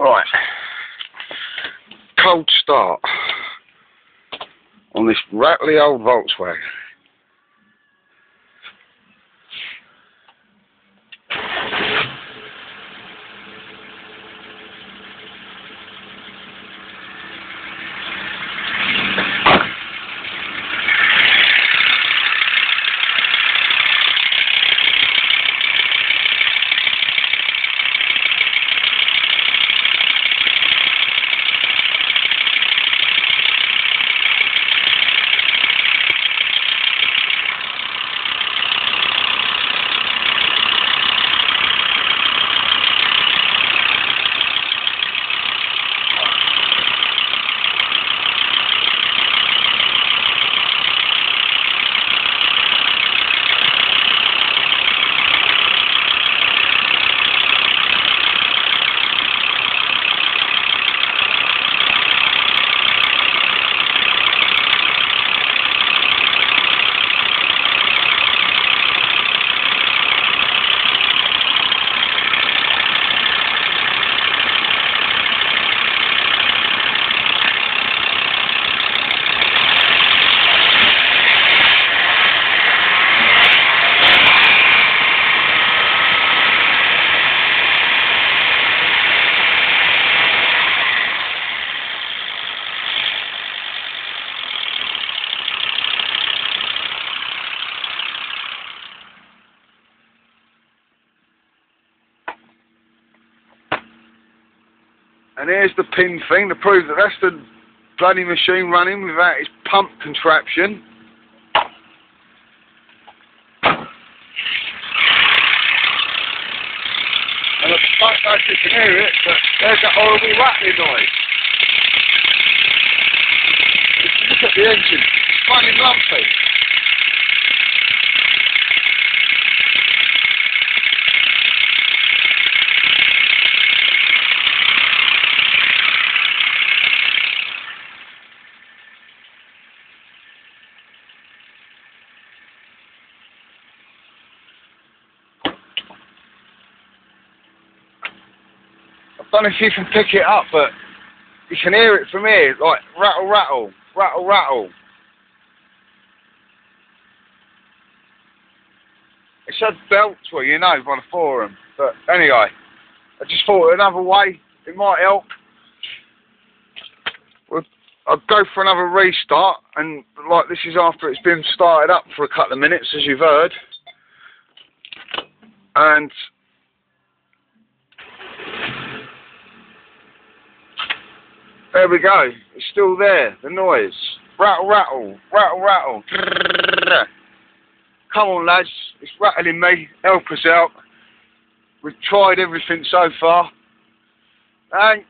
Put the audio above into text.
Right, cold start on this rattly old Volkswagen. And here's the pin thing to prove that that's the bloody machine running without its pump contraption. And I don't know if you can hear it, but there's that horrible rattling noise. If you look at the engine, it's running lumpy. I don't know if you can pick it up, but you can hear it from here, like rattle, rattle, rattle, rattle. It's a belt, well, you know, by the forum. But anyway, I just thought another way, it might help. I'll go for another restart, and like this is after it's been started up for a couple of minutes, as you've heard. And there we go, it's still there, the noise. Rattle, rattle, rattle, rattle. Come on lads, it's rattling me, help us out. We've tried everything so far. Thanks.